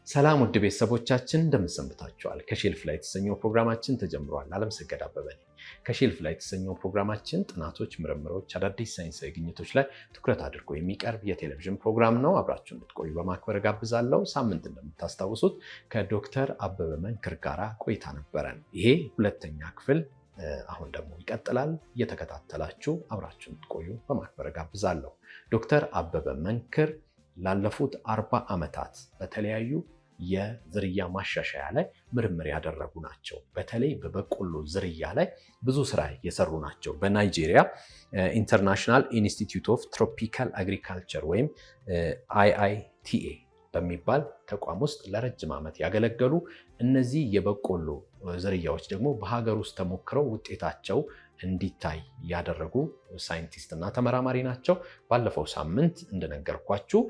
ሰላም ውድ ቤተሰቦቻችን እንደምን ሰንብታችኋል? ከሼልፍ ላይ የተሰኘው ፕሮግራማችን ተጀምሯል። አለምሰገድ አበበ ነኝ። ከሼልፍ ላይ የተሰኘው ፕሮግራማችን ጥናቶች፣ ምርምሮች፣ አዳዲስ ሳይንሳዊ ግኝቶች ላይ ትኩረት አድርጎ የሚቀርብ የቴሌቪዥን ፕሮግራም ነው። አብራችሁ እንድትቆዩ በማክበር ጋብዛለሁ። ሳምንት እንደምታስታውሱት ከዶክተር አበበ መንክር ጋር ቆይታ ነበረን። ይሄ ሁለተኛ ክፍል አሁን ደግሞ ይቀጥላል። እየተከታተላችሁ አብራችሁ እንድትቆዩ በማክበር ጋብዛለሁ። ዶክተር አበበ መንክር ላለፉት 40 ዓመታት በተለያዩ የዝርያ ማሻሻያ ላይ ምርምር ያደረጉ ናቸው። በተለይ በበቆሎ ዝርያ ላይ ብዙ ስራ የሰሩ ናቸው። በናይጄሪያ ኢንተርናሽናል ኢንስቲትዩት ኦፍ ትሮፒካል አግሪካልቸር ወይም IITA በሚባል ተቋም ውስጥ ለረጅም ዓመት ያገለገሉ እነዚህ የበቆሎ ዝርያዎች ደግሞ በሀገር ውስጥ ተሞክረው ውጤታቸው እንዲታይ ያደረጉ ሳይንቲስት እና ተመራማሪ ናቸው። ባለፈው ሳምንት እንደነገርኳችሁ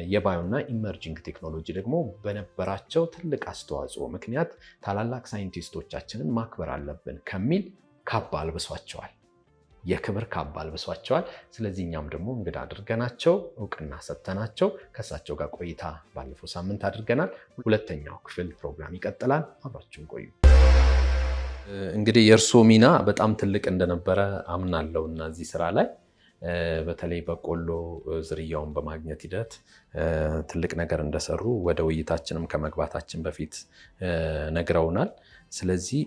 የባዮና ኢመርጂንግ ቴክኖሎጂ ደግሞ በነበራቸው ትልቅ አስተዋጽኦ ምክንያት ታላላቅ ሳይንቲስቶቻችንን ማክበር አለብን ከሚል ካባ አልብሷቸዋል። የክብር ካባ አልብሷቸዋል። ስለዚህ እኛም ደግሞ እንግዳ አድርገናቸው እውቅና ሰጥተናቸው ከእሳቸው ጋር ቆይታ ባለፈው ሳምንት አድርገናል። ሁለተኛው ክፍል ፕሮግራም ይቀጥላል። አብራችሁን ቆዩ። እንግዲህ የእርሶ ሚና በጣም ትልቅ እንደነበረ አምናለሁ እና እዚህ ስራ ላይ በተለይ በቆሎ ዝርያውን በማግኘት ሂደት ትልቅ ነገር እንደሰሩ ወደ ውይይታችንም ከመግባታችን በፊት ነግረውናል። ስለዚህ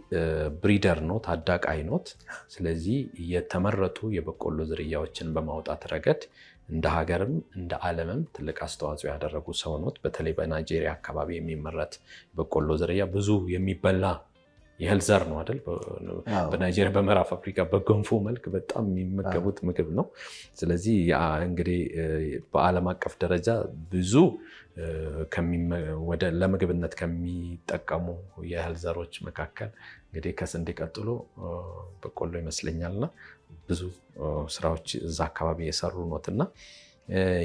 ብሪደር ኖት፣ አዳቃይ ኖት። ስለዚህ የተመረጡ የበቆሎ ዝርያዎችን በማውጣት ረገድ እንደ ሀገርም እንደ ዓለምም ትልቅ አስተዋጽኦ ያደረጉ ሰው ኖት። በተለይ በናይጄሪያ አካባቢ የሚመረት በቆሎ ዝርያ ብዙ የሚበላ የእህል ዘር ነው አይደል? በናይጄሪያ በምዕራብ አፍሪካ በገንፎ መልክ በጣም የሚመገቡት ምግብ ነው። ስለዚህ እንግዲህ በዓለም አቀፍ ደረጃ ብዙ ለምግብነት ከሚጠቀሙ የእህል ዘሮች መካከል እንግዲህ ከስንዴ ቀጥሎ በቆሎ ይመስለኛልና ብዙ ስራዎች እዛ አካባቢ የሰሩ ኖትና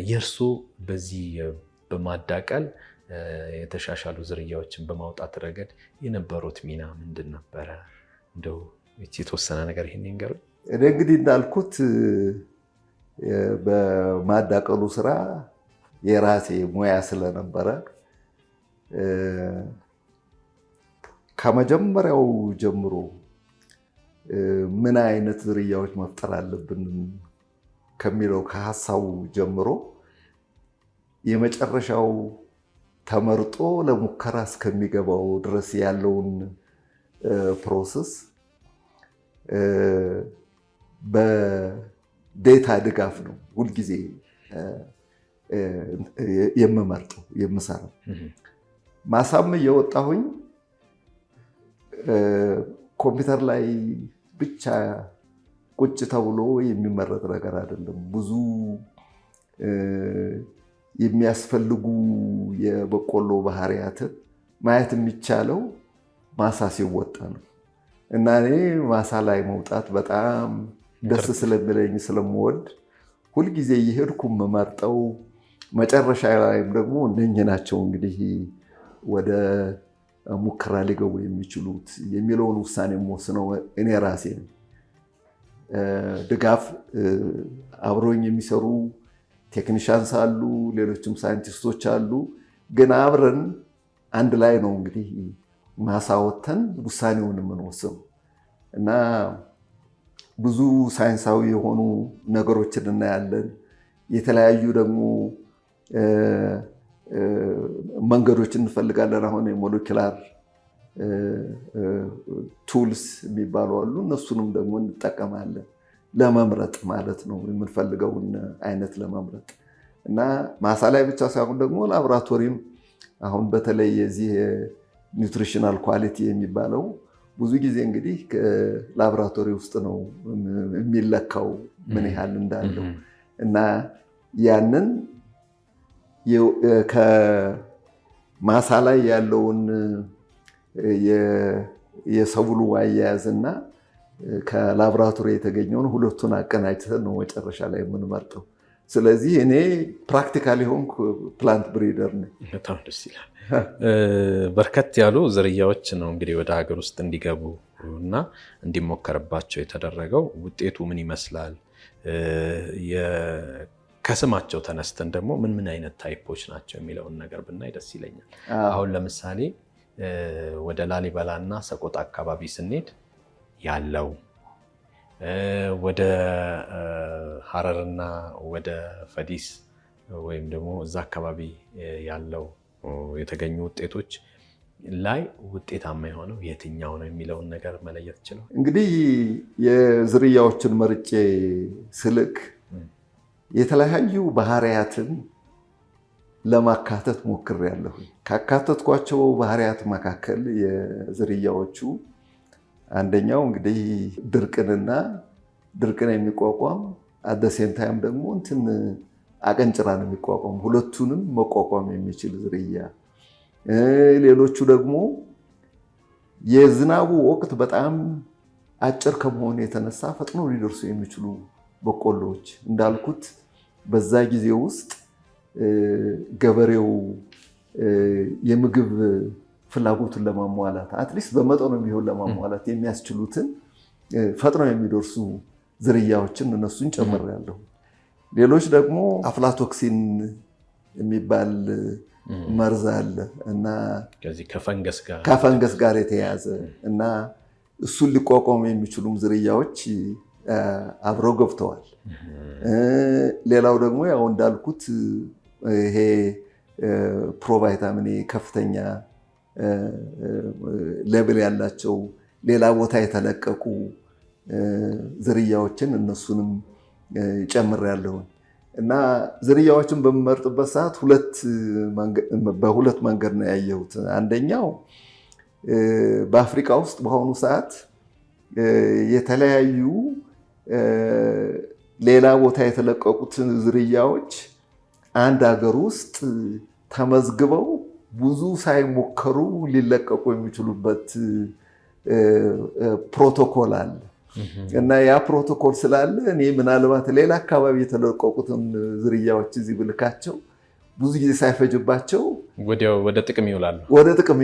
የእርሱ በዚህ በማዳቀል የተሻሻሉ ዝርያዎችን በማውጣት ረገድ የነበሩት ሚና ምንድን ነበረ? እንደው የተወሰነ ነገር ይሄን ይንገሩ። እኔ እንግዲህ እንዳልኩት በማዳቀሉ ስራ የራሴ ሙያ ስለነበረ ከመጀመሪያው ጀምሮ ምን አይነት ዝርያዎች መፍጠር አለብን ከሚለው ከሀሳቡ ጀምሮ የመጨረሻው ተመርጦ ለሙከራ እስከሚገባው ድረስ ያለውን ፕሮሰስ በዴታ ድጋፍ ነው ሁልጊዜ የምመርጠው የምሰራው። ማሳም እየወጣሁኝ ኮምፒውተር ላይ ብቻ ቁጭ ተብሎ የሚመረጥ ነገር አይደለም። ብዙ የሚያስፈልጉ የበቆሎ ባህሪያትን ማየት የሚቻለው ማሳ ሲወጣ ነው እና እኔ ማሳ ላይ መውጣት በጣም ደስ ስለሚለኝ ስለምወድ ሁልጊዜ እየሄድኩ የምመርጠው መጨረሻ ላይም ደግሞ እነኚህ ናቸው እንግዲህ ወደ ሙከራ ሊገቡ የሚችሉት የሚለውን ውሳኔ የምወስነው እኔ ራሴ ነኝ። ድጋፍ አብሮኝ የሚሰሩ ቴክኒሻንስ አሉ፣ ሌሎችም ሳይንቲስቶች አሉ። ግን አብረን አንድ ላይ ነው እንግዲህ ማሳ ወተን ውሳኔውን የምንወስነው እና ብዙ ሳይንሳዊ የሆኑ ነገሮችን እናያለን። የተለያዩ ደግሞ መንገዶችን እንፈልጋለን። አሁን የሞለኪላር ቱልስ የሚባሉ አሉ። እነሱንም ደግሞ እንጠቀማለን ለመምረጥ ማለት ነው፣ የምንፈልገውን አይነት ለመምረጥ እና ማሳ ላይ ብቻ ሳይሆን ደግሞ ላቦራቶሪም አሁን በተለይ የዚህ ኒውትሪሽናል ኳሊቲ የሚባለው ብዙ ጊዜ እንግዲህ ላቦራቶሪ ውስጥ ነው የሚለካው ምን ያህል እንዳለው እና ያንን ከማሳ ላይ ያለውን የሰብሉ አያያዝና ከላቦራቶሪ የተገኘውን ሁለቱን አቀናጅተን ነው መጨረሻ ላይ የምንመርጠው። ስለዚህ እኔ ፕራክቲካል የሆንኩ ፕላንት ብሪደር ነኝ። በጣም ደስ ይላል። በርከት ያሉ ዝርያዎች ነው እንግዲህ ወደ ሀገር ውስጥ እንዲገቡ እና እንዲሞከርባቸው የተደረገው። ውጤቱ ምን ይመስላል? ከስማቸው ተነስተን ደግሞ ምን አይነት ታይፖች ናቸው የሚለውን ነገር ብናይ ደስ ይለኛል። አሁን ለምሳሌ ወደ ላሊበላ እና ሰቆጣ አካባቢ ስንሄድ ያለው ወደ ሀረርና ወደ ፈዲስ ወይም ደግሞ እዛ አካባቢ ያለው የተገኙ ውጤቶች ላይ ውጤታማ የሆነው የትኛው ነው የሚለውን ነገር መለየት ይችላል። እንግዲህ የዝርያዎችን መርጬ ስልክ የተለያዩ ባህሪያትን ለማካተት ሞክሬያለሁ። ካካተትኳቸው ባህሪያት መካከል የዝርያዎቹ አንደኛው እንግዲህ ድርቅን የሚቋቋም አደሴም ታይም ደግሞ አቀንጭራን የሚቋቋም ሁለቱንም መቋቋም የሚችል ዝርያ። ሌሎቹ ደግሞ የዝናቡ ወቅት በጣም አጭር ከመሆኑ የተነሳ ፈጥኖ ሊደርሱ የሚችሉ በቆሎዎች እንዳልኩት በዛ ጊዜ ውስጥ ገበሬው የምግብ ፍላጎቱን ለማሟላት አትሊስት በመጠኑ ቢሆን ለማሟላት የሚያስችሉትን ፈጥነው የሚደርሱ ዝርያዎችን እነሱን ጨምሬያለሁ። ሌሎች ደግሞ አፍላቶክሲን የሚባል መርዝ አለ እና ከፈንገስ ጋር የተያያዘ እና እሱን ሊቋቋሙ የሚችሉም ዝርያዎች አብረው ገብተዋል። ሌላው ደግሞ ያው እንዳልኩት ይሄ ፕሮቫይታሚን ከፍተኛ ሌብል ያላቸው ሌላ ቦታ የተለቀቁ ዝርያዎችን እነሱንም ጨምሬያለሁ እና ዝርያዎችን በምመርጥበት ሰዓት በሁለት መንገድ ነው ያየሁት። አንደኛው በአፍሪካ ውስጥ በአሁኑ ሰዓት የተለያዩ ሌላ ቦታ የተለቀቁትን ዝርያዎች አንድ ሀገር ውስጥ ተመዝግበው ብዙ ሳይሞከሩ ሊለቀቁ የሚችሉበት ፕሮቶኮል አለ እና ያ ፕሮቶኮል ስላለ እኔ ምናልባት ሌላ አካባቢ የተለቀቁትን ዝርያዎች እዚህ ብልካቸው ብዙ ጊዜ ሳይፈጅባቸው ወደ ጥቅም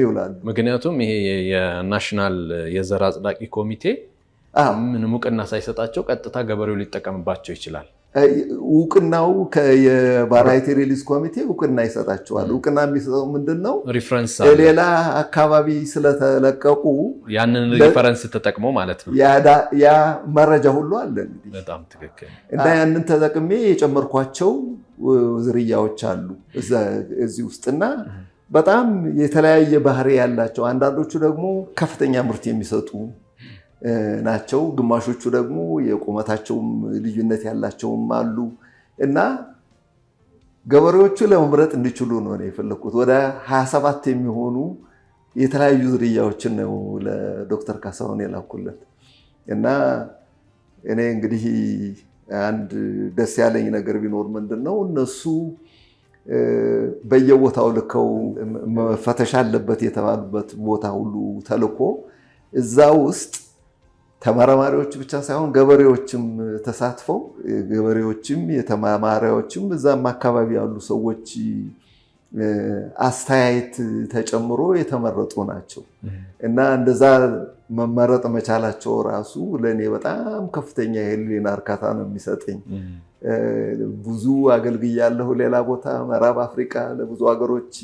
ይውላሉ። ምክንያቱም ይሄ የናሽናል የዘር አጽዳቂ ኮሚቴ ምንም እውቅና ሳይሰጣቸው ቀጥታ ገበሬው ሊጠቀምባቸው ይችላል። እውቅናው የቫራይቲ ሪሊዝ ኮሚቴ እውቅና ይሰጣቸዋል። እውቅና የሚሰጠው ምንድነው? ሪፈረንስ ሌላ አካባቢ ስለተለቀቁ ያንን ሪፈረንስ ተጠቅሞ ማለት ነው። ያ መረጃ ሁሉ አለ። በጣም ትክክል። እና ያንን ተጠቅሜ የጨመርኳቸው ዝርያዎች አሉ እዚህ ውስጥና በጣም የተለያየ ባህሪ ያላቸው፣ አንዳንዶቹ ደግሞ ከፍተኛ ምርት የሚሰጡ ናቸው። ግማሾቹ ደግሞ የቁመታቸውም ልዩነት ያላቸውም አሉ እና ገበሬዎቹ ለመምረጥ እንዲችሉ ነው የፈለኩት። ወደ 27 የሚሆኑ የተለያዩ ዝርያዎችን ነው ለዶክተር ካሳሁን የላኩለት እና እኔ እንግዲህ አንድ ደስ ያለኝ ነገር ቢኖር ምንድነው እነሱ በየቦታው ልከው መፈተሽ አለበት የተባሉበት ቦታ ሁሉ ተልኮ እዛ ውስጥ ተመራማሪዎች ብቻ ሳይሆን ገበሬዎችም ተሳትፈው ገበሬዎችም የተማሪዎችም እዛም አካባቢ ያሉ ሰዎች አስተያየት ተጨምሮ የተመረጡ ናቸው እና እንደዛ መመረጥ መቻላቸው ራሱ ለእኔ በጣም ከፍተኛ የህሊና እርካታ ነው የሚሰጠኝ። ብዙ አገልግያለሁ ሌላ ቦታ ምዕራብ አፍሪካ ለብዙ ሀገሮች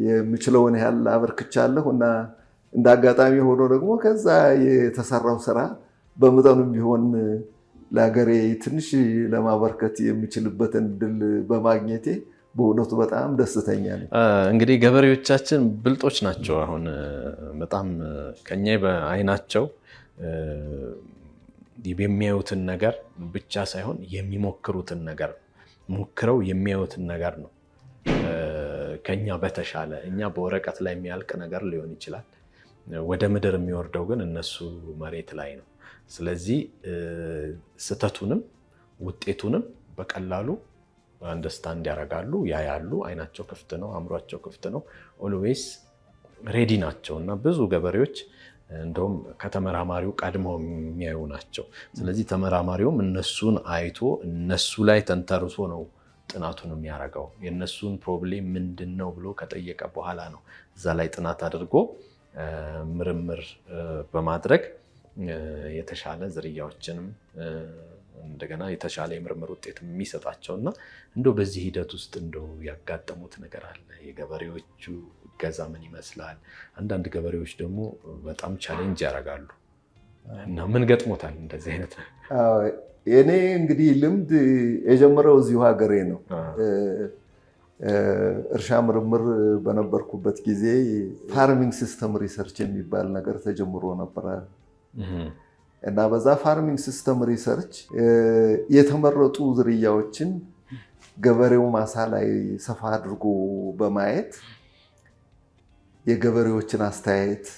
የምችለውን ያህል አበርክቻለሁ እና እንደ አጋጣሚ ሆኖ ደግሞ ከዛ የተሰራው ስራ በመጠኑም ቢሆን ለሀገሬ ትንሽ ለማበርከት የሚችልበትን እድል በማግኘቴ በእውነቱ በጣም ደስተኛ ነኝ። እንግዲህ ገበሬዎቻችን ብልጦች ናቸው። አሁን በጣም ከኛ በአይናቸው የሚያዩትን ነገር ብቻ ሳይሆን የሚሞክሩትን ነገር ሞክረው የሚያዩትን ነገር ነው ከኛ በተሻለ። እኛ በወረቀት ላይ የሚያልቅ ነገር ሊሆን ይችላል፣ ወደ ምድር የሚወርደው ግን እነሱ መሬት ላይ ነው። ስለዚህ ስህተቱንም ውጤቱንም በቀላሉ አንደርስታንድ ያደርጋሉ፣ ያያሉ። አይናቸው ክፍት ነው፣ አእምሯቸው ክፍት ነው። ኦልዌይስ ሬዲ ናቸው እና ብዙ ገበሬዎች እንደውም ከተመራማሪው ቀድመው የሚያዩ ናቸው። ስለዚህ ተመራማሪውም እነሱን አይቶ እነሱ ላይ ተንተርሶ ነው ጥናቱን የሚያደርገው። የእነሱን ፕሮብሌም ምንድን ነው ብሎ ከጠየቀ በኋላ ነው እዛ ላይ ጥናት አድርጎ ምርምር በማድረግ የተሻለ ዝርያዎችንም እንደገና የተሻለ የምርምር ውጤት የሚሰጣቸውና እንደው በዚህ ሂደት ውስጥ እንደው ያጋጠሙት ነገር አለ? የገበሬዎቹ እገዛ ምን ይመስላል? አንዳንድ ገበሬዎች ደግሞ በጣም ቻሌንጅ ያደርጋሉ እና ምን ገጥሞታል እንደዚህ አይነት ነው? እኔ እንግዲህ ልምድ የጀመረው እዚሁ ሀገሬ ነው። እርሻ ምርምር በነበርኩበት ጊዜ ፋርሚንግ ሲስተም ሪሰርች የሚባል ነገር ተጀምሮ ነበረ እና በዛ ፋርሚንግ ሲስተም ሪሰርች የተመረጡ ዝርያዎችን ገበሬው ማሳ ላይ ሰፋ አድርጎ በማየት የገበሬዎችን አስተያየት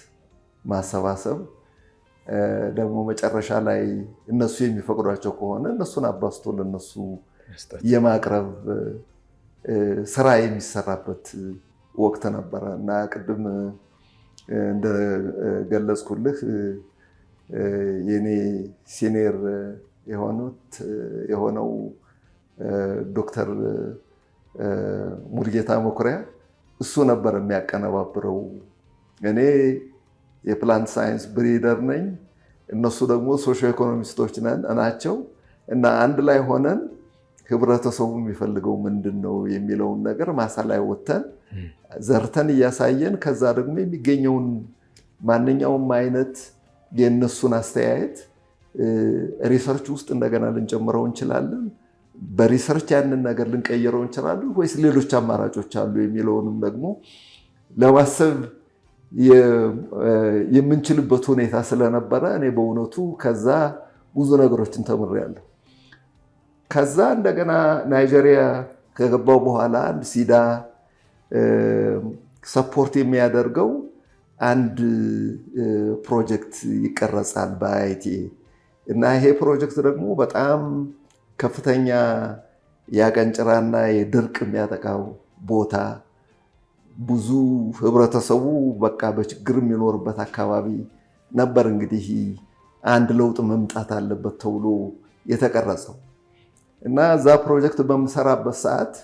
ማሰባሰብ ደግሞ መጨረሻ ላይ እነሱ የሚፈቅዷቸው ከሆነ እነሱን አባስቶ ለነሱ የማቅረብ ስራ የሚሰራበት ወቅት ነበረ እና ቅድም እንደገለጽኩልህ የኔ ሲኒየር የሆነው ዶክተር ሙልጌታ መኩሪያ እሱ ነበር የሚያቀነባብረው። እኔ የፕላንት ሳይንስ ብሪደር ነኝ፣ እነሱ ደግሞ ሶሺዮ ኢኮኖሚስቶች ናቸው እና አንድ ላይ ሆነን ህብረተሰቡ የሚፈልገው ምንድን ነው የሚለውን ነገር ማሳ ላይ ወተን ዘርተን እያሳየን ከዛ ደግሞ የሚገኘውን ማንኛውም አይነት የእነሱን አስተያየት ሪሰርች ውስጥ እንደገና ልንጨምረው እንችላለን፣ በሪሰርች ያንን ነገር ልንቀይረው እንችላለን ወይስ ሌሎች አማራጮች አሉ የሚለውንም ደግሞ ለማሰብ የምንችልበት ሁኔታ ስለነበረ እኔ በእውነቱ ከዛ ብዙ ነገሮችን ተምሬያለሁ። ከዛ እንደገና ናይጄሪያ ከገባው በኋላ አንድ ሲዳ ሰፖርት የሚያደርገው አንድ ፕሮጀክት ይቀረጻል በአይቲ እና ይሄ ፕሮጀክት ደግሞ በጣም ከፍተኛ የአቀንጭራና የድርቅ የሚያጠቃው ቦታ ብዙ ህብረተሰቡ በቃ በችግር የሚኖርበት አካባቢ ነበር። እንግዲህ አንድ ለውጥ መምጣት አለበት ተብሎ የተቀረጸው እና እዛ ፕሮጀክት በምሰራበት ሰዓት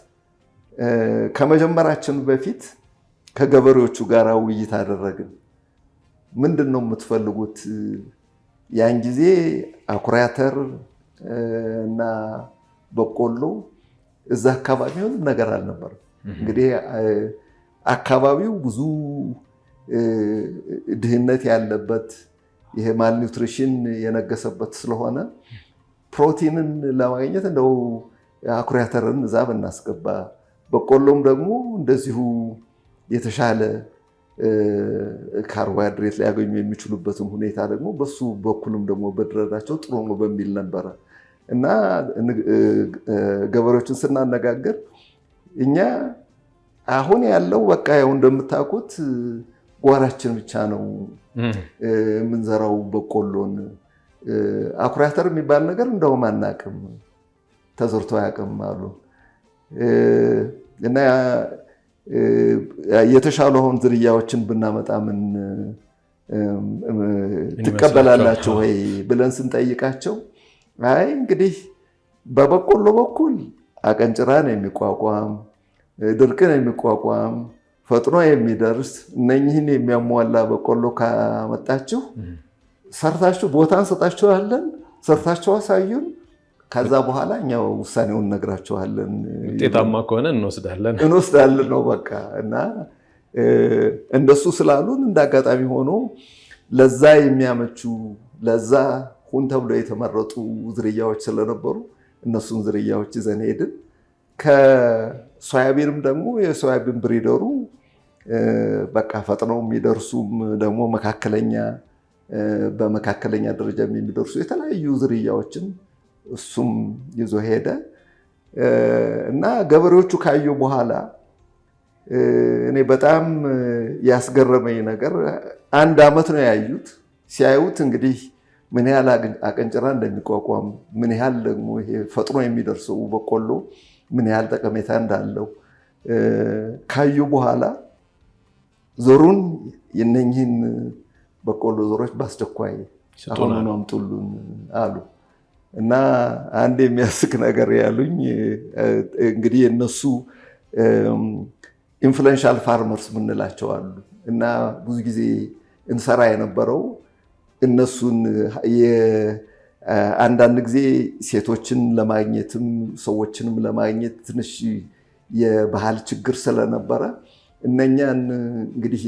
ከመጀመራችን በፊት ከገበሬዎቹ ጋር ውይይት አደረግን። ምንድን ነው የምትፈልጉት? ያን ጊዜ አኩሪ አተር እና በቆሎ እዛ አካባቢ ምንም ነገር አልነበረም። እንግዲህ አካባቢው ብዙ ድህነት ያለበት ይሄ ማልኒውትሪሽን የነገሰበት ስለሆነ ፕሮቲንን ለማግኘት እንደው አኩሪ አተርን እዛ ብናስገባ፣ በቆሎም ደግሞ እንደዚሁ የተሻለ ካርቦሃይድሬት ሊያገኙ የሚችሉበትን ሁኔታ ደግሞ በሱ በኩልም ደግሞ በድረዳቸው ጥሩ ነው በሚል ነበረ እና ገበሬዎችን ስናነጋገር እኛ አሁን ያለው በቃ ያው እንደምታውቁት ጓራችን ብቻ ነው የምንዘራው በቆሎን፣ አኩሪ አተር የሚባል ነገር እንደውም አናውቅም፣ ተዘርቶ አያውቅም አሉ እና የተሻሉ አሁን ዝርያዎችን ብናመጣ ምን ትቀበላላችሁ ወይ ብለን ስንጠይቃቸው አይ እንግዲህ በበቆሎ በኩል አቀንጭራን የሚቋቋም ድርቅን የሚቋቋም ፈጥኖ የሚደርስ እነኚህን የሚያሟላ በቆሎ ካመጣችሁ ሰርታችሁ ቦታ እንሰጣችኋለን፣ ሰርታችሁ አሳዩን፣ ከዛ በኋላ እኛው ውሳኔውን ነግራችኋለን፣ ውጤታማ ከሆነ እንወስዳለን ነው በቃ። እና እንደሱ ስላሉን እንዳጋጣሚ ሆኖ ለዛ የሚያመቹ ለዛ ሁን ተብሎ የተመረጡ ዝርያዎች ስለነበሩ እነሱን ዝርያዎች ይዘን ሄድን። ከሶያቢንም ደግሞ የሶያቢን ብሪደሩ በቃ ፈጥነው የሚደርሱም ደግሞ በመካከለኛ ደረጃ የሚደርሱ የተለያዩ ዝርያዎችን እሱም ይዞ ሄደ እና ገበሬዎቹ ካዩ በኋላ እኔ በጣም ያስገረመኝ ነገር 1 ዓመት ነው ያዩት። ሲያዩት እንግዲህ ምን ያህል አቀንጭራ እንደሚቋቋም ምን ያህል ደግሞ ይሄ ፈጥኖ የሚደርሰው በቆሎ ምን ያህል ጠቀሜታ እንዳለው ካዩ በኋላ ዘሩን የነኝህን በቆሎ ዘሮች በአስቸኳይ አሁን አምጡልን አሉ እና አንድ የሚያስቅ ነገር ያሉኝ እንግዲህ የነሱ ኢንፍሉዌንሻል ፋርመርስ ምንላቸው አሉ እና ብዙ ጊዜ እንሰራ የነበረው እነሱን አንዳንድ ጊዜ ሴቶችን ለማግኘትም ሰዎችንም ለማግኘት ትንሽ የባህል ችግር ስለነበረ እነኛን እንግዲህ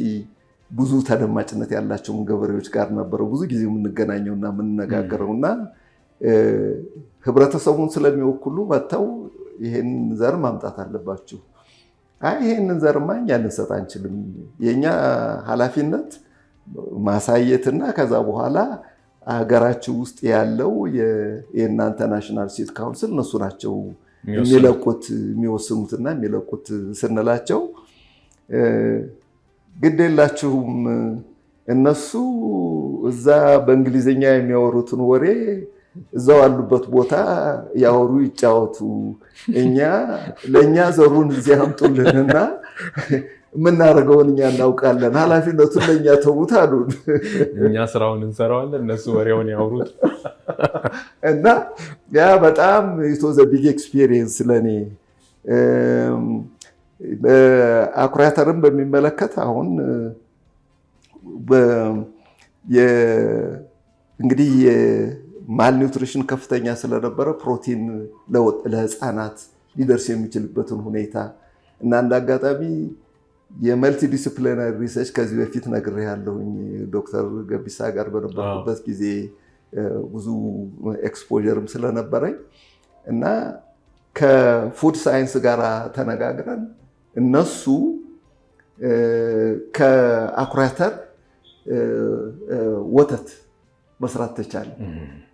ብዙ ተደማጭነት ያላቸውን ገበሬዎች ጋር ነበረው ብዙ ጊዜ የምንገናኘውና የምንነጋገረውና ህብረተሰቡን ስለሚወክሉ መጥተው ይሄን ዘር ማምጣት አለባችሁ። ይሄንን ዘርማ እኛ ልንሰጥ አንችልም። የኛ ኃላፊነት ማሳየትና ከዛ በኋላ ሀገራችን ውስጥ ያለው የእናንተ ናሽናል ሲድ ካውንስል እነሱ ናቸው የሚወስኑትና የሚለቁት ስንላቸው ግድ የላችሁም እነሱ እዛ በእንግሊዝኛ የሚያወሩትን ወሬ እዛው ያሉበት ቦታ ያወሩ ይጫወቱ፣ ለእኛ ዘሩን እዚህ አምጡልንና የምናደርገውን እኛ እናውቃለን፣ ኃላፊነቱን ለእኛ ተዉት አሉን። እኛ ስራውን እንሰራዋለን፣ እነሱ ወሬውን ያወሩት እና ያ በጣም ኢት ዋዝ አ ቢግ ኤክስፒሪየንስ ለኔ። አኩሪ አተርን በሚመለከት አሁን እንግዲህ ማልኒውትሪሽን ከፍተኛ ስለነበረ ፕሮቲን ለህፃናት ሊደርስ የሚችልበትን ሁኔታ እና እንደ አጋጣሚ የመልቲ ዲስፕሊናሪ ሪሰርች ከዚህ በፊት ነግሬያለሁኝ ዶክተር ገቢሳ ጋር በነበርኩበት ጊዜ ብዙ ኤክስፖዠርም ስለነበረኝ እና ከፉድ ሳይንስ ጋር ተነጋግረን እነሱ ከአኩሪ አተር ወተት መስራት ተቻለ።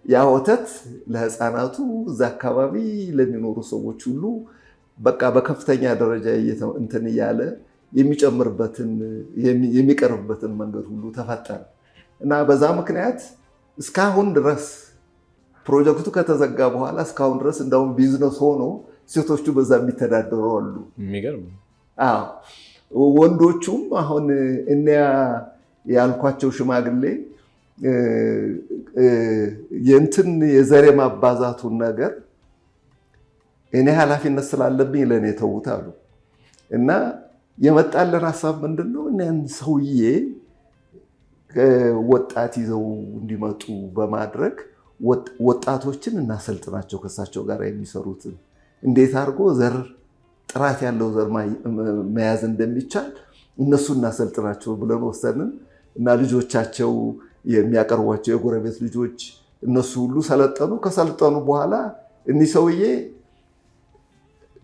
ያ ወተት ለህፃናቱ እዛ አካባቢ ለሚኖሩ ሰዎች ሁሉ በቃ በከፍተኛ ደረጃ እንትን እያለ የሚቀርብበትን መንገድ ሁሉ ተፈጠረ እና በዛ ምክንያት እስካሁን ድረስ ፕሮጀክቱ ከተዘጋ በኋላ እስካሁን ድረስ እንደውም ቢዝነስ ሆኖ ሴቶቹ በዛ የሚተዳደሩ አሉ። የሚገርም። ወንዶቹም አሁን እኒያ ያልኳቸው ሽማግሌ የእንትን የዘሬ ማባዛቱን ነገር እኔ ኃላፊነት ስላለብኝ ለእኔ ተዉት አሉ እና የመጣለን ሀሳብ ምንድነው? እኔን ሰውዬ ወጣት ይዘው እንዲመጡ በማድረግ ወጣቶችን እናሰልጥናቸው፣ ከእሳቸው ጋር የሚሰሩትን እንዴት አድርጎ ዘር ጥራት ያለው ዘር መያዝ እንደሚቻል እነሱ እናሰልጥናቸው ብለን ወሰንን እና ልጆቻቸው የሚያቀርቧቸው የጎረቤት ልጆች እነሱ ሁሉ ሰለጠኑ። ከሰለጠኑ በኋላ እኒህ ሰውዬ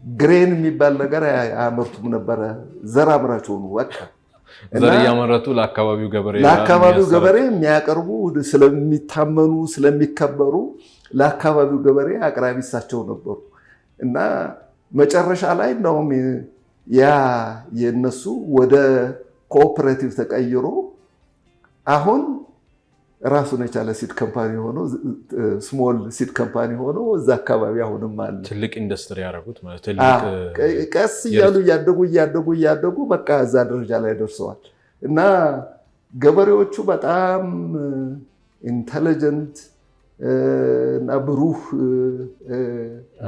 ግሬን የሚባል ነገር አያመርቱም ነበረ፣ ዘር አምራች ሆኑ። በቃ ዘር እያመረቱ ለአካባቢው ገበሬ የሚያቀርቡ ስለሚታመኑ ስለሚከበሩ ለአካባቢው ገበሬ አቅራቢ እሳቸው ነበሩ እና መጨረሻ ላይ እንደውም ያ የነሱ ወደ ኮኦፐሬቲቭ ተቀይሮ አሁን ራሱን የቻለ ሲድ ካምፓኒ ሆኖ ስሞል ሲድ ካምፓኒ ሆኖ እዛ አካባቢ አሁንም አለ። ትልቅ ኢንዱስትሪ ያደረጉት ማለት ቀስ እያሉ እያደጉ በቃ እዛ ደረጃ ላይ ደርሰዋል እና ገበሬዎቹ በጣም ኢንተለጀንት እና ብሩህ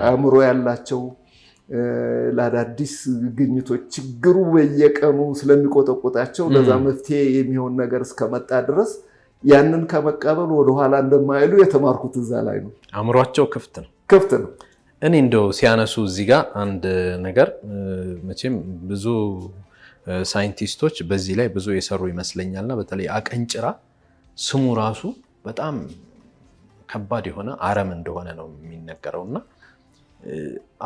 አእምሮ ያላቸው ለአዳዲስ ግኝቶች ችግሩ በየቀኑ ስለሚቆጠቆጣቸው ለዛ መፍትሄ የሚሆን ነገር እስከመጣ ድረስ ያንን ከመቀበል ወደኋላ እንደማይሉ የተማርኩት እዛ ላይ ነው። አእምሯቸው ክፍት ነው። እኔ እንደው ሲያነሱ እዚህ ጋር አንድ ነገር መቼም ብዙ ሳይንቲስቶች በዚህ ላይ ብዙ የሰሩ ይመስለኛልና በተለይ አቀንጭራ ስሙ ራሱ በጣም ከባድ የሆነ አረም እንደሆነ ነው የሚነገረውና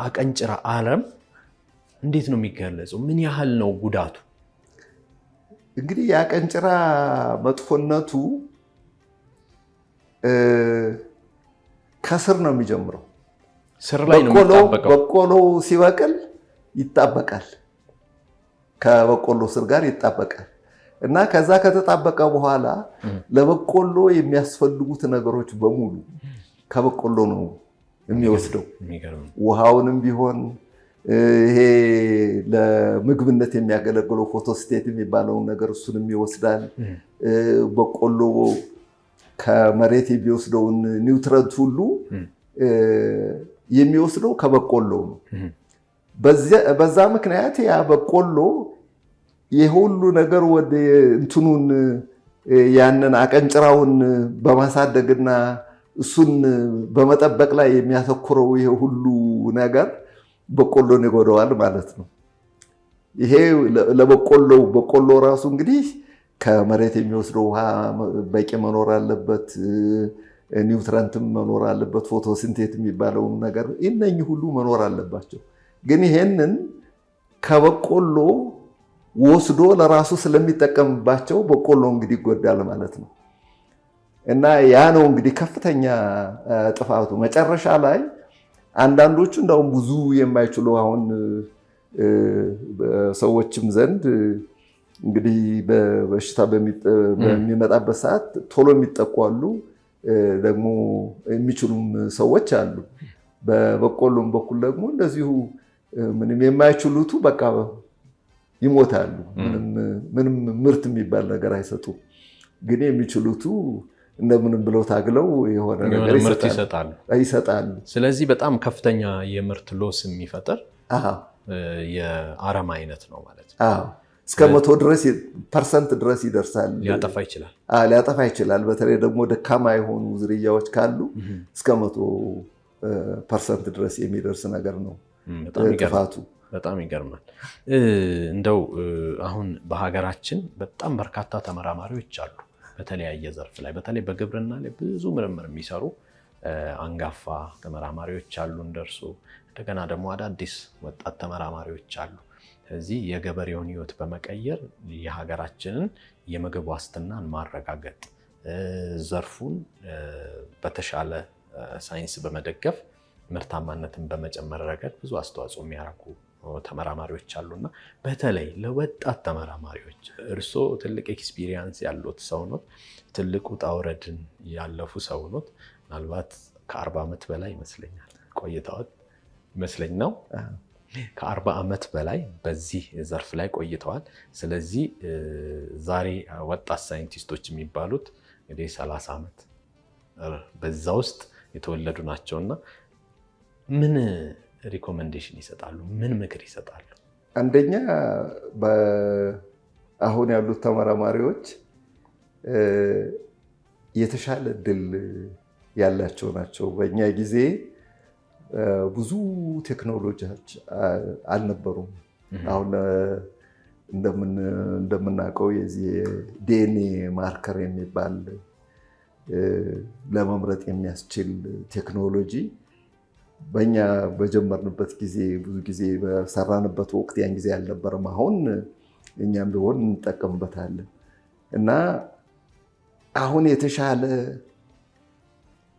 አቀንጭራ አረም እንዴት ነው የሚገለጸው? ምን ያህል ነው ጉዳቱ? እንግዲህ የአቀንጭራ መጥፎነቱ ከስር ነው የሚጀምረው። ስር ላይ ነው የሚጣበቀው። በቆሎ ሲበቅል ይጣበቃል፣ ከበቆሎ ስር ጋር ይጣበቃል እና ከዛ ከተጣበቀ በኋላ ለበቆሎ የሚያስፈልጉት ነገሮች በሙሉ ከበቆሎ ነው የሚወስደው። ውሃውንም ቢሆን ይሄ ለምግብነት የሚያገለግለው ፎቶስቴት የሚባለውን ነገር እሱንም ይወስዳል። በቆሎ ከመሬት የሚወስደውን ኒውትረንት ሁሉ የሚወስደው ከበቆሎ ነው። በዛ ምክንያት ያ በቆሎ የሁሉ ነገር ወደ እንትኑን ያንን አቀንጭራውን በማሳደግና እሱን በመጠበቅ ላይ የሚያተኩረው ይሄ ሁሉ ነገር በቆሎን ይጎዳዋል ማለት ነው። ይሄ በቆሎ ራሱ እንግዲህ ከመሬት የሚወስደው ውሃ በቂ መኖር አለበት፣ ኒውትረንትም መኖር አለበት፣ ፎቶሲንቴት የሚባለው ነገር እነኚህ ሁሉ መኖር አለባቸው። ግን ይሄንን ከበቆሎ ወስዶ ለራሱ ስለሚጠቀምባቸው በቆሎ እንግዲህ ይጎዳል ማለት ነው። እና ያ ነው እንግዲህ ከፍተኛ ጥፋቱ። መጨረሻ ላይ አንዳንዶቹ እንደውም ብዙ የማይችሉ አሁን ሰዎችም ዘንድ እንግዲህ በበሽታ በሚመጣበት ሰዓት ቶሎ የሚጠቁ አሉ፣ ደግሞ የሚችሉም ሰዎች አሉ። በበቆሎም በኩል ደግሞ እንደዚሁ ምንም የማይችሉቱ በቃ ይሞታሉ። ምንም ምርት የሚባል ነገር አይሰጡም። ግን የሚችሉቱ እንደምንም ብለው ታግለው የሆነ ነገር ይሰጣሉ። ስለዚህ በጣም ከፍተኛ የምርት ሎስ የሚፈጥር የአረም አይነት ነው ማለት ነው። እስከ 100% ድረስ ይደርሳል። ሊያጠፋ ይችላል። በተለይ ደግሞ ደካማ የሆኑ ዝርያዎች ካሉ እስከ 100% ድረስ የሚደርስ ነገር ነው ጥፋቱ። በጣም ይገርማል። እንደው አሁን በሀገራችን በጣም በርካታ ተመራማሪዎች አሉ በተለያየ ዘርፍ ላይ፣ በተለይ በግብርና ላይ ብዙ ምርምር የሚሰሩ አንጋፋ ተመራማሪዎች አሉ እንደርሱ። እንደገና ደግሞ አዳዲስ ወጣት ተመራማሪዎች አሉ። ስለዚህ የገበሬውን ሕይወት በመቀየር የሀገራችንን የምግብ ዋስትናን ማረጋገጥ፣ ዘርፉን በተሻለ ሳይንስ በመደገፍ ምርታማነትን በመጨመር ረገድ ብዙ አስተዋጽኦ የሚያደርጉ ተመራማሪዎች አሉና በተለይ ለወጣት ተመራማሪዎች እርስዎ ትልቅ ኤክስፒሪየንስ ያሉት ሰው ኖት፣ ትልቅ ውጣ ውረድን ያለፉ ሰው ኖት። ምናልባት ከ40 ዓመት በላይ ይመስለኛል ቆይተዋል ይመስለኝ ነው። ከ40 ዓመት በላይ በዚህ ዘርፍ ላይ ቆይተዋል። ስለዚህ ዛሬ ወጣት ሳይንቲስቶች የሚባሉት እንግዲህ 30 ዓመት በዛ ውስጥ የተወለዱ ናቸውና ምን ሪኮመንዴሽን ይሰጣሉ? ምን ምክር ይሰጣሉ? አንደኛ አሁን ያሉት ተመራማሪዎች የተሻለ እድል ያላቸው ናቸው። በእኛ ጊዜ ብዙ ቴክኖሎጂዎች አልነበሩም። አሁን እንደምናውቀው የዚህ ዲኤንኤ ማርከር የሚባል ለመምረጥ የሚያስችል ቴክኖሎጂ በእኛ በጀመርንበት ጊዜ ብዙ ጊዜ በሰራንበት ወቅት ያን ጊዜ አልነበረም። አሁን እኛም ቢሆን እንጠቀምበታለን እና አሁን የተሻለ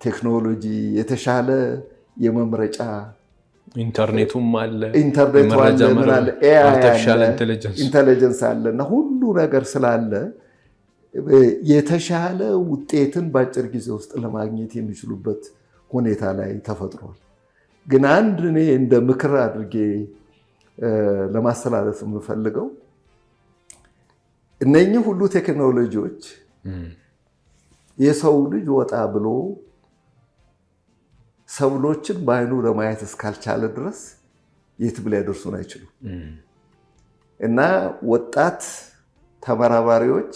ቴክኖሎጂ የተሻለ የመምረጫ ኢንተርኔቱም አለ፣ ኢንተለጀንስ አለ እና ሁሉ ነገር ስላለ የተሻለ ውጤትን በአጭር ጊዜ ውስጥ ለማግኘት የሚችሉበት ሁኔታ ላይ ተፈጥሯል። ግን አንድ እኔ እንደ ምክር አድርጌ ለማስተላለፍ የምፈልገው እነኚህ ሁሉ ቴክኖሎጂዎች የሰው ልጅ ወጣ ብሎ ሰብሎችን በአይኑ ለማየት እስካልቻለ ድረስ የትም ሊያደርሱን አይችሉም እና ወጣት ተመራማሪዎች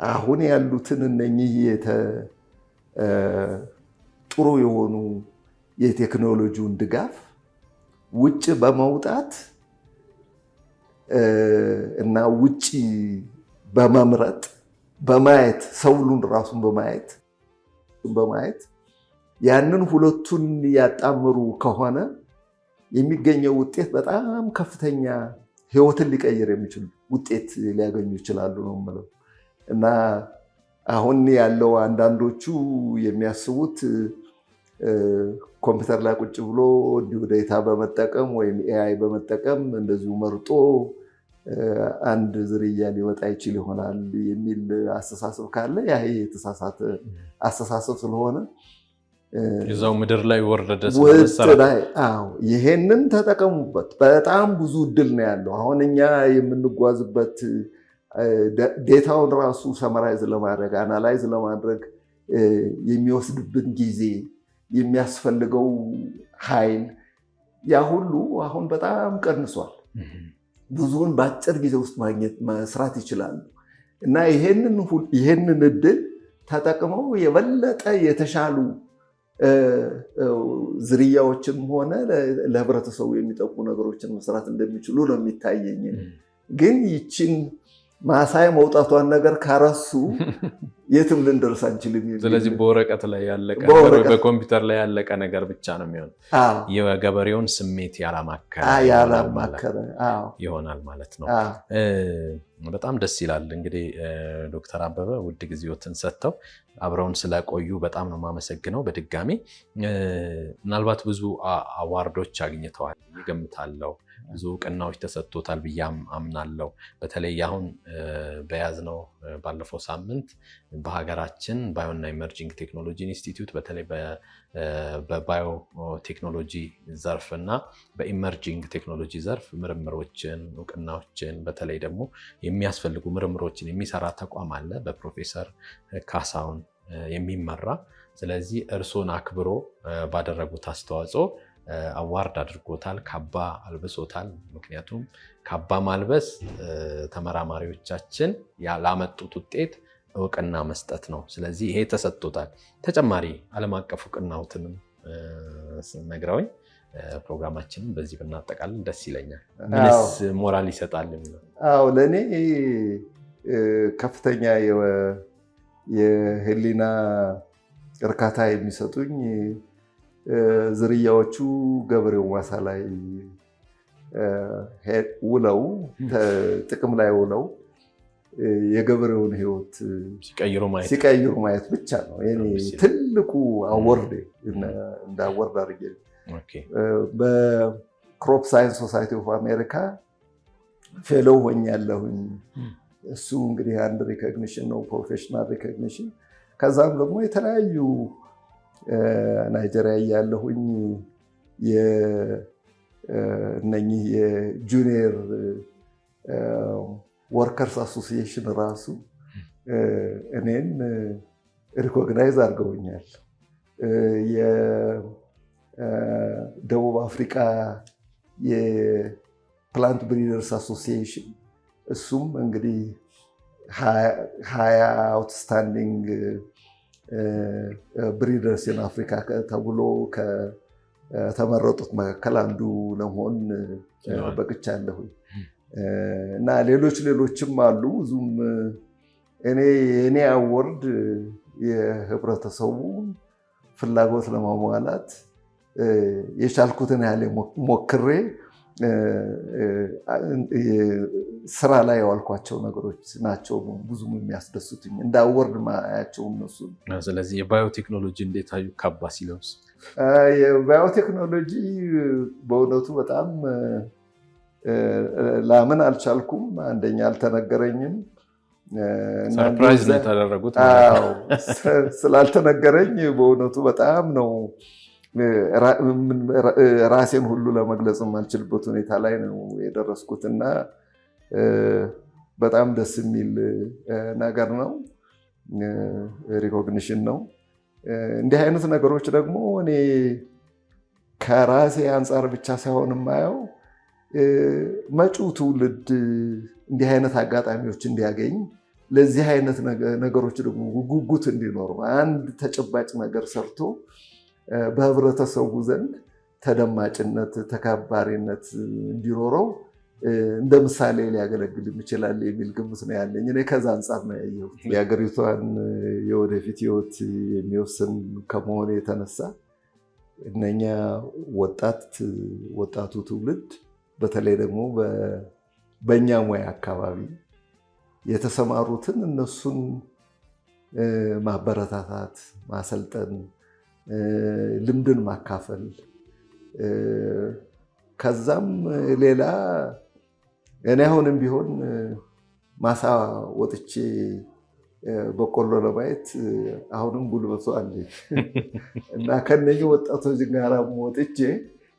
አሁን ያሉትን እነኚህ ጥሩ የሆኑ የቴክኖሎጂውን ድጋፍ ውጭ በመውጣት እና ውጭ በመምረጥ በማየት ሰብሉን ራሱን በማየት ያንን ሁለቱን ያጣምሩ ከሆነ የሚገኘው ውጤት በጣም ከፍተኛ ሕይወትን ሊቀይር የሚችል ውጤት ሊያገኙ ይችላሉ ነው የምለው። እና አሁን ያለው አንዳንዶቹ የሚያስቡት ኮምፒውተር ላይ ቁጭ ብሎ እንዲሁ ዴታ በመጠቀም ወይም ኤአይ በመጠቀም እንደዚሁ መርጦ አንድ ዝርያ ሊወጣ ይችል ይሆናል የሚል አስተሳሰብ ካለ ያ የተሳሳተ አስተሳሰብ ስለሆነ እዛው ምድር ላይ ወረደ ይሄንን ተጠቀሙበት። በጣም ብዙ እድል ነው ያለው። አሁን እኛ የምንጓዝበት ዴታውን ራሱ ሰመራይዝ ለማድረግ አናላይዝ ለማድረግ የሚወስድብን ጊዜ የሚያስፈልገው ኃይል ያ ሁሉ አሁን በጣም ቀንሷል። ብዙውን በአጭር ጊዜ ውስጥ ማግኘት መስራት ይችላሉ እና ይሄንን እድል ተጠቅመው የበለጠ የተሻሉ ዝርያዎችም ሆነ ለህብረተሰቡ የሚጠቅሙ ነገሮችን መስራት እንደሚችሉ ነው የሚታየኝ። ግን ይችን ማሳይ መውጣቷን ነገር ካረሱ የትም ልንደርስ አንችልም። ስለዚህ በወረቀት ላይ ያለቀ በኮምፒውተር ላይ ያለቀ ነገር ብቻ ነው የሚሆን። የገበሬውን ስሜት ያላማከረ ይሆናል ማለት ነው። በጣም ደስ ይላል። እንግዲህ ዶክተር አበበ ውድ ጊዜዎትን ሰጥተው አብረውን ስለቆዩ በጣም ነው የማመሰግነው። በድጋሚ ምናልባት ብዙ አዋርዶች አግኝተዋል ይገምታለሁ። ብዙ እውቅናዎች ተሰጥቶታል ብዬ አምናለሁ። በተለይ አሁን በያዝነው ባለፈው ሳምንት በሀገራችን ባዮና ኢመርጂንግ ቴክኖሎጂ ኢንስቲትዩት በተለይ በባዮ ቴክኖሎጂ ዘርፍ እና በኢመርጂንግ ቴክኖሎጂ ዘርፍ ምርምሮችን፣ እውቅናዎችን በተለይ ደግሞ የሚያስፈልጉ ምርምሮችን የሚሰራ ተቋም አለ በፕሮፌሰር ካሳሁን የሚመራ። ስለዚህ እርሶን አክብሮ ባደረጉት አስተዋጽኦ አዋርድ አድርጎታል፣ ካባ አልብሶታል። ምክንያቱም ካባ ማልበስ ተመራማሪዎቻችን ላመጡት ውጤት እውቅና መስጠት ነው። ስለዚህ ይሄ ተሰጥቶታል። ተጨማሪ ዓለም አቀፍ እውቅናዎትንም ነግረውኝ ፕሮግራማችንን በዚህ ብናጠቃልል ደስ ይለኛል። ምንስ ሞራል ይሰጣል የሚለው? አዎ ለእኔ ከፍተኛ የህሊና እርካታ የሚሰጡኝ ዝርያዎቹ ገበሬው ማሳ ላይ ውለው ጥቅም ላይ ውለው የገበሬውን ህይወት ሲቀይሩ ማየት ብቻ ነው የኔ ትልቁ አወርድ። እንደ አወርድ አድርጌ በክሮፕ ሳይንስ ሶሳይቲ ኦፍ አሜሪካ ፌሎው ሆኛለሁኝ። እሱ እንግዲህ አንድ ሪኮግኒሽን ነው፣ ፕሮፌሽናል ሪኮግኒሽን። ከዛም ደግሞ የተለያዩ ናይጄሪያ ያለሁኝ እነኚህ የጁኒየር ወርከርስ አሶሲዬሽን ራሱ እኔን ሪኮግናይዝ አድርገውኛል። የደቡብ አፍሪካ የፕላንት ብሪደርስ አሶሲዬሽን እሱም እንግዲህ 20 አውትስታንዲንግ ብሪደርስ ኢን አፍሪካ ተብሎ ከተመረጡት መካከል አንዱ ለመሆን በቅቻለሁኝ እና ሌሎችም አሉ። ብዙም እኔ አወርድ የህብረተሰቡን ፍላጎት ለማሟላት የቻልኩትን ያህል ሞክሬ ስራ ላይ የዋልኳቸው ነገሮች ናቸው ብዙም የሚያስደስቱኝ እንደ አወርድ ማያቸው እነሱ። ስለዚህ የባዮቴክኖሎጂ እንዴት አዩ ካባ ሲለብስ? የባዮቴክኖሎጂ በእውነቱ በጣም ላምን አልቻልኩም። አንደኛ አልተነገረኝም። ሰርፕራይዝ ነው የተደረጉት። ስላልተነገረኝ በእውነቱ በጣም ነው ራሴን ሁሉ ለመግለጽ የማልችልበት ሁኔታ ላይ ነው የደረስኩት እና በጣም ደስ የሚል ነገር ነው። ሪኮግኒሽን ነው። እንዲህ አይነት ነገሮች ደግሞ እኔ ከራሴ አንጻር ብቻ ሳይሆን የማየው መጪው ትውልድ እንዲህ አይነት አጋጣሚዎች እንዲያገኝ፣ ለዚህ አይነት ነገሮች ደግሞ ጉጉት እንዲኖረው፣ አንድ ተጨባጭ ነገር ሰርቶ በህብረተሰቡ ዘንድ ተደማጭነት፣ ተከባሪነት እንዲኖረው እንደ ምሳሌ ሊያገለግል ይችላል የሚል ግምት ነው ያለኝ። እኔ ከዛ አንጻር ነው ያየሁት። የሀገሪቷን የወደፊት ህይወት የሚወስን ከመሆኑ የተነሳ እነኛ ወጣቱ ትውልድ በተለይ ደግሞ በእኛ ሙያ አካባቢ የተሰማሩትን እነሱን ማበረታታት፣ ማሰልጠን፣ ልምድን ማካፈል ከዛም ሌላ እኔ አሁንም ቢሆን ማሳ ወጥቼ በቆሎ ለማየት አሁንም ጉልበቱ አለኝ እና ከነኚህ ወጣቶች ጋር ወጥቼ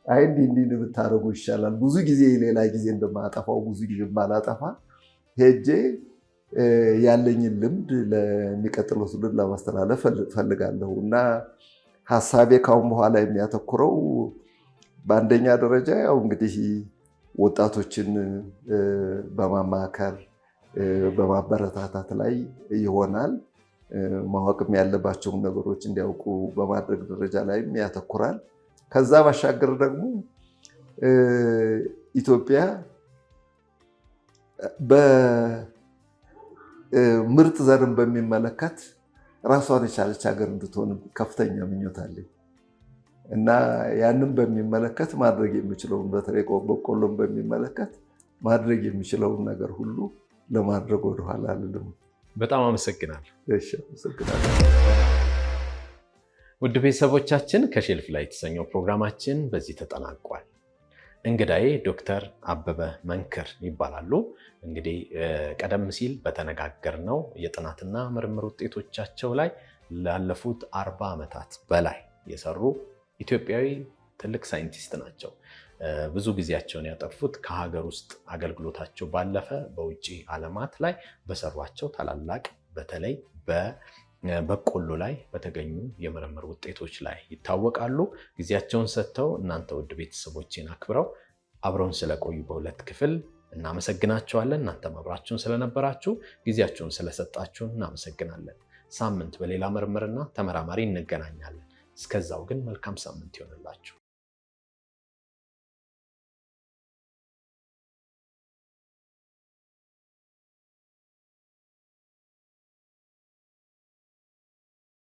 አይ እንዲህ ብታደርጉ ይሻላል፣ ብዙ ጊዜ ሌላ ጊዜ እንደማጠፋው ብዙ ጊዜ ማላጠፋ ሄጄ ያለኝን ልምድ ለሚቀጥለው ትውልድ ለማስተላለፍ ፈልጋለሁ እና ሀሳቤ ካሁን በኋላ የሚያተኩረው በአንደኛ ደረጃ ያው እንግዲህ ወጣቶችን በማማከር በማበረታታት ላይ ይሆናል። ማወቅም ያለባቸውን ነገሮች እንዲያውቁ በማድረግ ደረጃ ላይም ያተኩራል። ከዛ ባሻገር ደግሞ ኢትዮጵያ በምርጥ ዘርን በሚመለከት ራሷን የቻለች ሀገር እንድትሆን ከፍተኛ ምኞት አለኝ እና ያንን በሚመለከት ማድረግ የሚችለውን በተለይ በቆሎን በሚመለከት ማድረግ የሚችለውን ነገር ሁሉ ለማድረግ ወደኋላ አልልም። በጣም አመሰግናለሁ። እሺ፣ አመሰግናለሁ። ውድ ቤተሰቦቻችን ከሼልፍ ላይ የተሰኘው ፕሮግራማችን በዚህ ተጠናቋል። እንግዳዬ ዶክተር አበበ መንክር ይባላሉ። እንግዲህ ቀደም ሲል በተነጋገርነው የጥናትና ምርምር ውጤቶቻቸው ላይ ላለፉት 40 ዓመታት በላይ የሰሩ ኢትዮጵያዊ ትልቅ ሳይንቲስት ናቸው። ብዙ ጊዜያቸውን ያጠፉት ከሀገር ውስጥ አገልግሎታቸው ባለፈ በውጭ ዓለማት ላይ በሰሯቸው ታላላቅ በተለይ በቆሎ ላይ በተገኙ የምርምር ውጤቶች ላይ ይታወቃሉ። ጊዜያቸውን ሰጥተው እናንተ ውድ ቤተሰቦቼን አክብረው አብረውን ስለቆዩ በሁለት ክፍል እናመሰግናቸዋለን። እናንተም አብራችሁን ስለነበራችሁ ጊዜያችሁን ስለሰጣችሁን እናመሰግናለን። ሳምንት በሌላ ምርምርና ተመራማሪ እንገናኛለን። እስከዛው ግን መልካም ሳምንት ይሆንላችሁ።